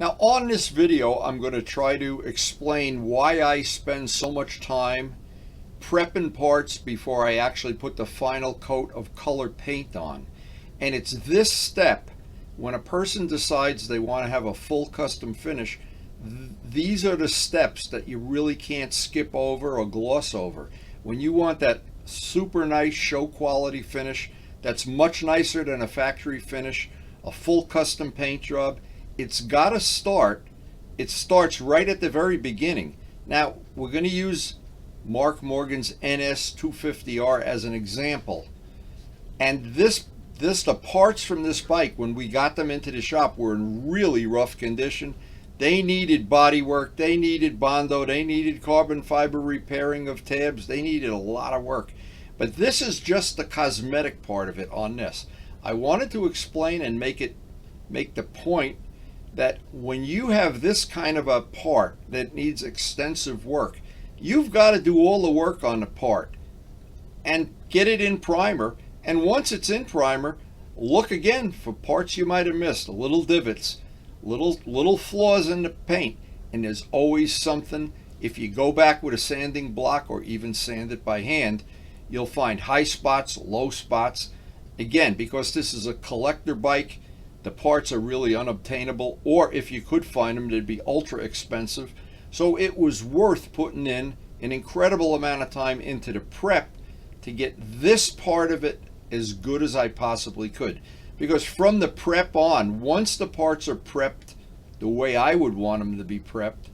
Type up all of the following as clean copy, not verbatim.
Now on this video, I'm going to try to explain why I spend so much time prepping parts before I actually put the final coat of colored paint on. And it's this step, when a person decides they want to have a full custom finish, these are the steps that you really can't skip over or gloss over. When you want that super nice show quality finish that's much nicer than a factory finish, a full custom paint job, it's got to start. It starts right at the very beginning. Now, we're going to use Mark Morgan's NS250R as an example. And the parts from this bike, when we got them into the shop, were in really rough condition. They needed bodywork, they needed Bondo, they needed carbon fiber repairing of tabs, they needed a lot of work. But this is just the cosmetic part of it on this. I wanted to explain and make the point that when you have this kind of a part that needs extensive work, you've got to do all the work on the part and get it in primer. And once it's in primer, look again for parts you might have missed, little divots, little flaws in the paint. And there's always something. If you go back with a sanding block or even sand it by hand, you'll find high spots, low spots. Again, because this is a collector bike, the parts are really unobtainable, or if you could find them, they'd be ultra expensive. So it was worth putting in an incredible amount of time into the prep to get this part of it as good as I possibly could. Because from the prep on, once the parts are prepped the way I would want them to be prepped,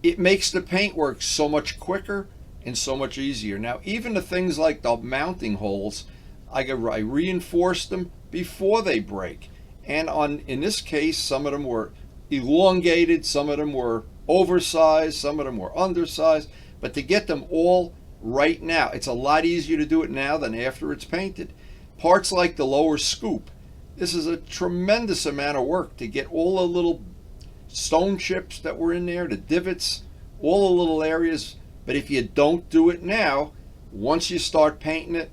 it makes the paintwork so much quicker and so much easier. Now, even the things like the mounting holes, I reinforced them before they break. And in this case, some of them were elongated, some of them were oversized, some of them were undersized. But to get them all right now, it's a lot easier to do it now than after it's painted. Parts like the lower scoop, this is a tremendous amount of work to get all the little stone chips that were in there, the divots, all the little areas. But if you don't do it now, once you start painting it,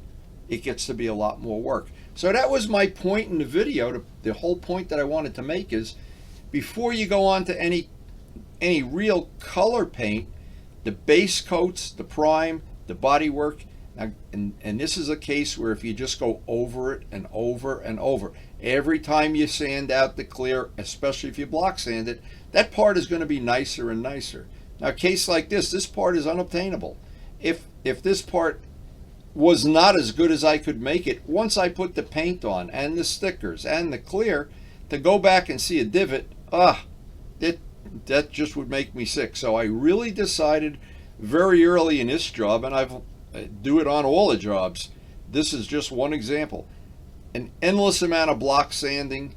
it gets to be a lot more work. So that was my point in the video. The whole point that I wanted to make is, before you go on to any real color paint, the base coats, the prime, the bodywork, and this is a case where if you just go over it and over and over, every time you sand out the clear, especially if you block sand it, that part is going to be nicer and nicer. Now, a case like this part is unobtainable. If this part was not as good as I could make it, once I put the paint on and the stickers and the clear, to go back and see a divot, that just would make me sick. So I really decided very early in this job, and I do it on all the jobs, this is just one example, an endless amount of block sanding.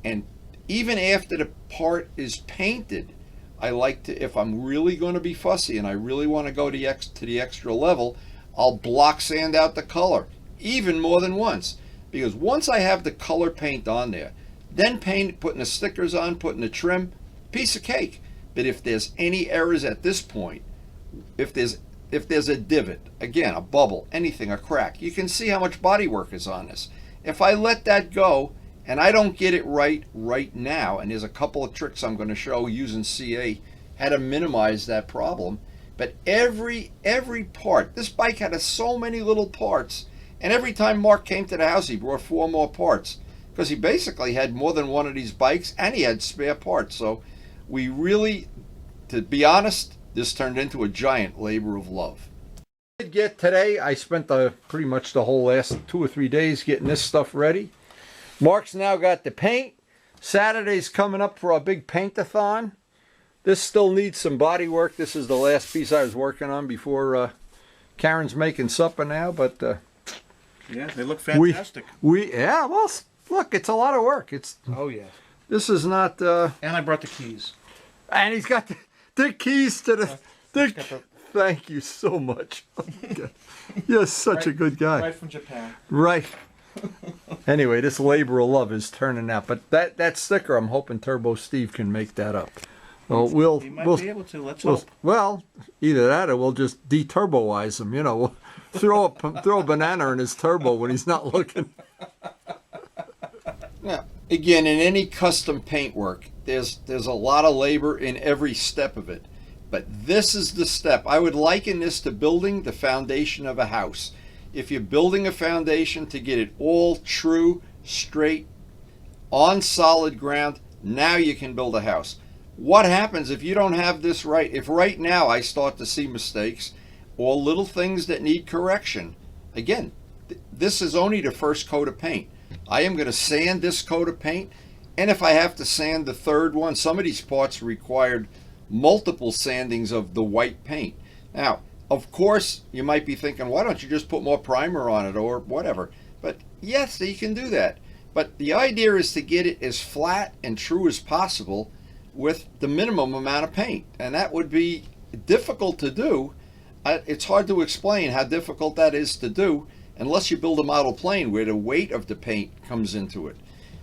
And even after the part is painted, I like to, if I'm really going to be fussy and I really want to go to the extra level, I'll block sand out the color even more than once. Because once I have the color paint on there, then putting the stickers on, putting the trim, piece of cake. But if there's any errors at this point, if there's a divot, again, a bubble, anything, a crack, you can see how much bodywork is on this. If I let that go and I don't get it right now, and there's a couple of tricks I'm going to show using CA how to minimize that problem. But every part, this bike had so many little parts, and every time Mark came to the house, he brought 4 more parts, because he basically had more than one of these bikes, and he had spare parts. So we really, to be honest, this turned into a giant labor of love. Today, I spent pretty much the whole last 2 or 3 days getting this stuff ready. Mark's now got the paint. Saturday's coming up for our big paint-a-thon. This still needs some body work. This is the last piece I was working on before Karen's making supper now. But yeah, they look fantastic. Yeah, well, look, it's a lot of work. Oh yeah. This is not. And I brought the keys. And he's got the keys to the. Thank you so much. You're such a good guy. Right from Japan. Right. Anyway, this labor of love is turning out. But that sticker, I'm hoping Turbo Steve can make that up. Well, he might be able to. Let's hope. Well, either that or we'll just de-turboize him. You know, we'll throw a banana in his turbo when he's not looking. Now, again, in any custom paint work, there's a lot of labor in every step of it. But this is the step. I would liken this to building the foundation of a house. If you're building a foundation to get it all true, straight, on solid ground, now you can build a house. What happens if you don't have this right? If right now I start to see mistakes or little things that need correction, again, this is only the first coat of paint. I am going to sand this coat of paint, and if I have to sand the third one, some of these parts required multiple sandings of the white paint. Now, of course, you might be thinking, why don't you just put more primer on it or whatever? But yes, you can do that. But the idea is to get it as flat and true as possible with the minimum amount of paint. And that would be difficult to do. It's hard to explain how difficult that is to do unless you build a model plane where the weight of the paint comes into it.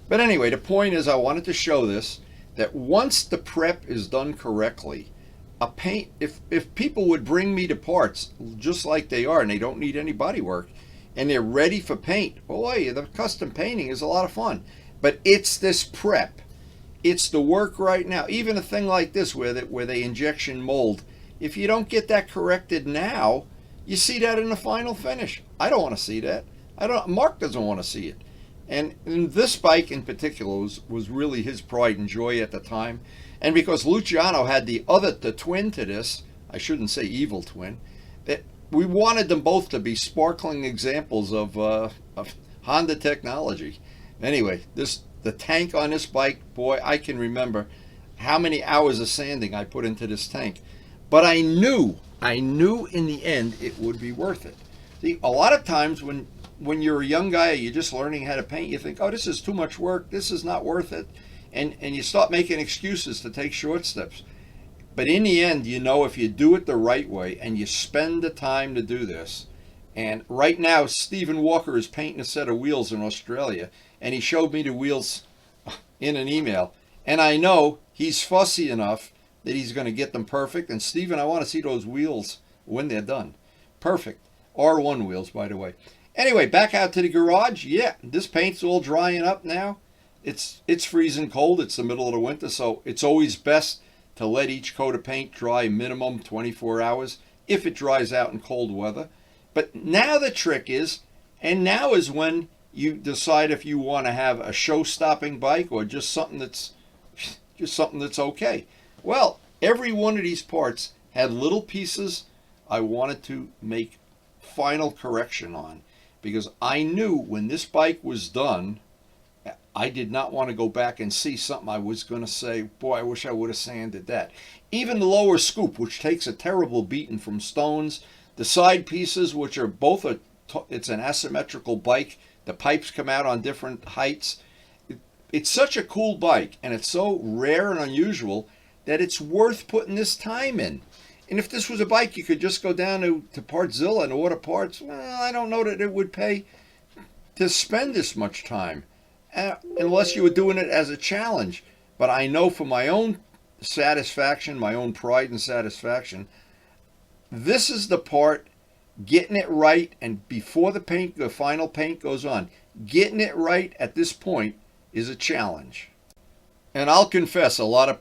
But anyway, the point is I wanted to show this, that once the prep is done correctly, a paint, if people would bring me the parts just like they are and they don't need any body work and they're ready for paint, boy, the custom painting is a lot of fun. But it's this prep. It's the work right now. Even a thing like this where they injection mold, if you don't get that corrected now, you see that in the final finish. I don't want to see that. Mark doesn't want to see it. And this bike in particular was really his pride and joy at the time. And because Luciano had the twin to this, I shouldn't say evil twin, that we wanted them both to be sparkling examples of Honda technology. Anyway, the tank on this bike, boy, I can remember how many hours of sanding I put into this tank. But I knew in the end it would be worth it. See, a lot of times when you're a young guy, you're just learning how to paint, you think, oh, this is too much work, this is not worth it. And you start making excuses to take short steps. But in the end, you know, if you do it the right way and you spend the time to do this, and right now Stephen Walker is painting a set of wheels in Australia, and he showed me the wheels in an email, and I know he's fussy enough that he's going to get them perfect. And Stephen, I want to see those wheels when they're done. Perfect. R1 wheels, by the way. Anyway, back out to the garage. Yeah, this paint's all drying up now. It's freezing cold. It's the middle of the winter, so it's always best to let each coat of paint dry minimum 24 hours if it dries out in cold weather. But now the trick is, and now is when you decide if you want to have a show-stopping bike or just something that's okay. Well, every one of these parts had little pieces I wanted to make final correction on, because I knew when this bike was done, I did not want to go back and see something I was going to say, boy, I wish I would have sanded that. Even the lower scoop, which takes a terrible beating from stones, the side pieces, which are both it's an asymmetrical bike, the pipes come out on different heights. It's such a cool bike, and it's so rare and unusual that it's worth putting this time in. And if this was a bike you could just go down to Partzilla and order parts, well, I don't know that it would pay to spend this much time, unless you were doing it as a challenge. But I know for my own satisfaction, my own pride and satisfaction, this is the part, getting it right, and before the final paint goes on, getting it right at this point is a challenge. And I'll confess, a lot of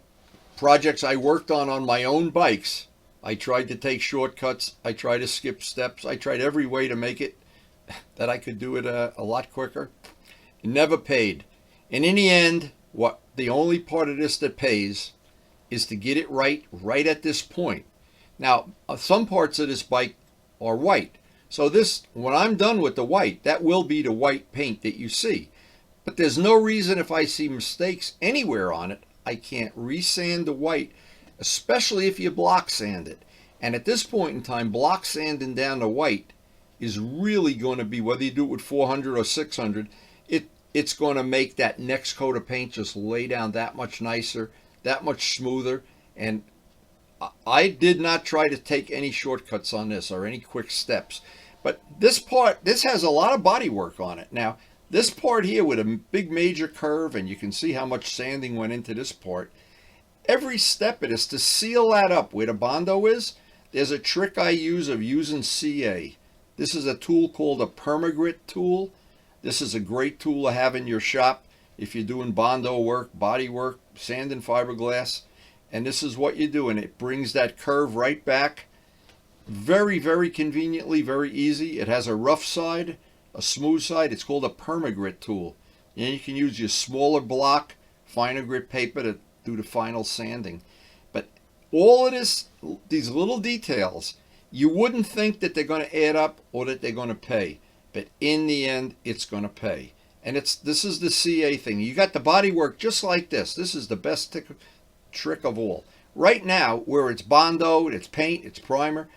projects I worked on my own bikes, I tried to take shortcuts, I tried to skip steps, I tried every way to make it that I could do it a lot quicker. It never paid. And in the end, the only part of this that pays is to get it right at this point. Now, some parts of this bike are white. So when I'm done with the white, that will be the white paint that you see. But there's no reason, if I see mistakes anywhere on it, I can't resand the white, especially if you block sand it. And at this point in time, block sanding down the white is really going to be, whether you do it with 400 or 600, it's going to make that next coat of paint just lay down that much nicer, that much smoother. And I did not try to take any shortcuts on this or any quick steps. But this has a lot of body work on it. Now, this part here with a big major curve, and you can see how much sanding went into this part. Every step of this, to seal that up where the Bondo is, there's a trick I use of using CA. This is a tool called a Permagrit tool. This is a great tool to have in your shop if you're doing Bondo work, body work, sand and fiberglass, and this is what you do, and it brings that curve right back. Very, very conveniently, very easy. It has a rough side, a smooth side. It's called a permagrit tool. And you can use your smaller block, finer grit paper to do the final sanding. But all of this, these little details, you wouldn't think that they're going to add up or that they're going to pay. But in the end, it's going to pay. And this is the CA thing. You got the bodywork just like this. This is the best trick of all. Right now, where it's Bondo, it's paint, it's primer,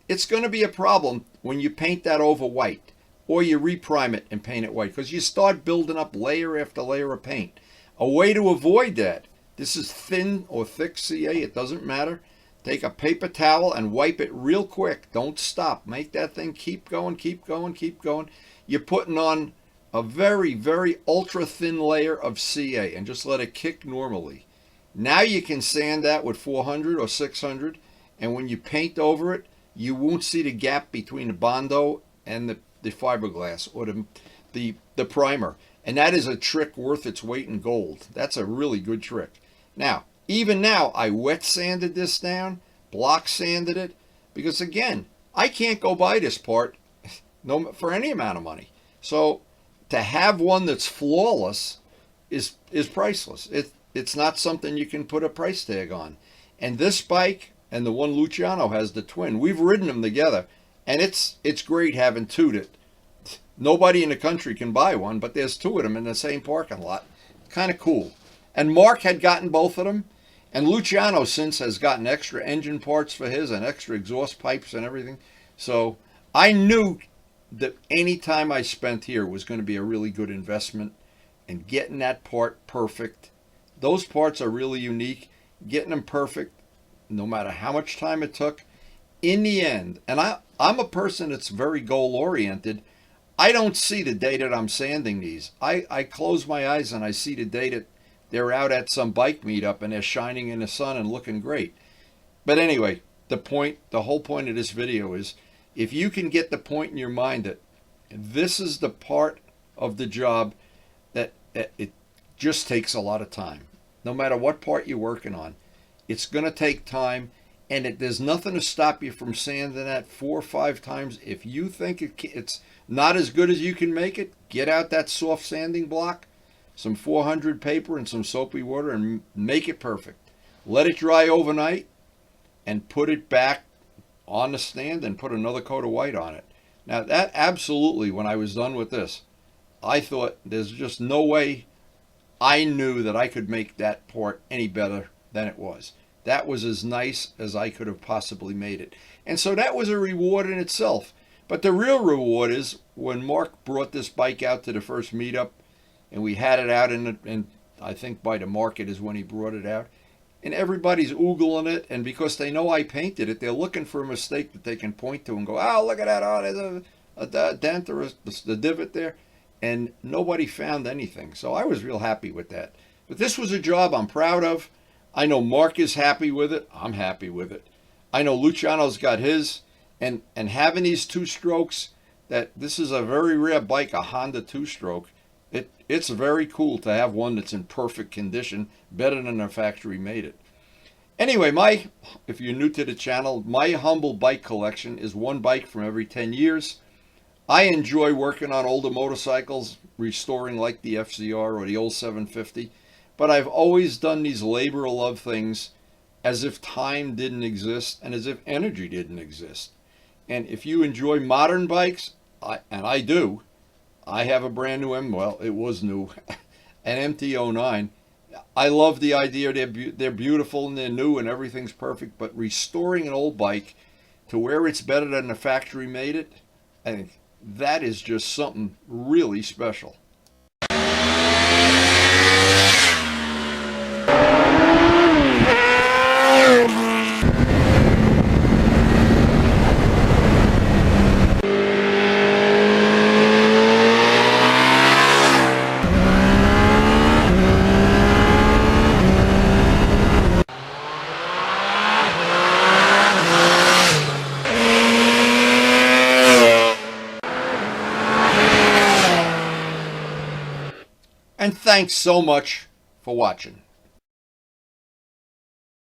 it's going to be a problem when you paint that over white or you reprime it and paint it white, because you start building up layer after layer of paint. A way to avoid that, this is thin or thick CA, it doesn't matter. Take a paper towel and wipe it real quick. Don't stop. Make that thing keep going, keep going, keep going. You're putting on a very, very ultra thin layer of CA and just let it kick normally. Now you can sand that with 400 or 600, and when you paint over it, you won't see the gap between the Bondo and the fiberglass or the primer. And that is a trick worth its weight in gold. That's a really good trick. Now, even now, I wet sanded this down, block sanded it, because again, I can't go buy this part for any amount of money. So to have one that's flawless is priceless. It's not something you can put a price tag on. And this bike and the one Luciano has, the twin, we've ridden them together, and it's great having two that nobody in the country can buy one, but there's two of them in the same parking lot. Kind of cool. And Mark had gotten both of them, and Luciano since has gotten extra engine parts for his and extra exhaust pipes and everything. So I knew that any time I spent here was going to be a really good investment, and getting that part perfect. Those parts are really unique. Getting them perfect, no matter how much time it took, in the end, and I'm a person that's very goal-oriented, I don't see the day that I'm sanding these. I close my eyes and I see the day that they're out at some bike meetup and they're shining in the sun and looking great. But anyway, the whole point of this video is, if you can get the point in your mind that this is the part of the job that it just takes a lot of time. No matter what part you're working on, it's going to take time, and there's nothing to stop you from sanding that 4 or 5 times. If you think it's not as good as you can make it, get out that soft sanding block, some 400 paper and some soapy water, and make it perfect. Let it dry overnight and put it back on the stand and put another coat of white on it. Now that absolutely, when I was done with this, I thought there's just no way I knew that I could make that part any better than it was. That was as nice as I could have possibly made it. And so that was a reward in itself. But the real reward is when Mark brought this bike out to the first meetup, and we had it out in I think by the market is when he brought it out, and everybody's oogling it, and because they know I painted it, they're looking for a mistake that they can point to and go, oh, look at that, oh, there's a dent or a divot there, and nobody found anything. So I was real happy with that. But this was a job I'm proud of. I know Mark is happy with it. I'm happy with it. I know Luciano's got his, and having these 2-strokes, that this is a very rare bike, a Honda 2-stroke. It's very cool to have one that's in perfect condition, better than the factory made it. Anyway, if you're new to the channel, my humble bike collection is one bike from every 10 years. I enjoy working on older motorcycles, restoring like the FCR or the old 750, but I've always done these labor of love things as if time didn't exist and as if energy didn't exist. And if you enjoy modern bikes, and I do, I have a brand new well, it was new, an MT-09. I love the idea. They're beautiful and they're new and everything's perfect, but restoring an old bike to where it's better than the factory made it, I think that is just something really special. And thanks so much for watching.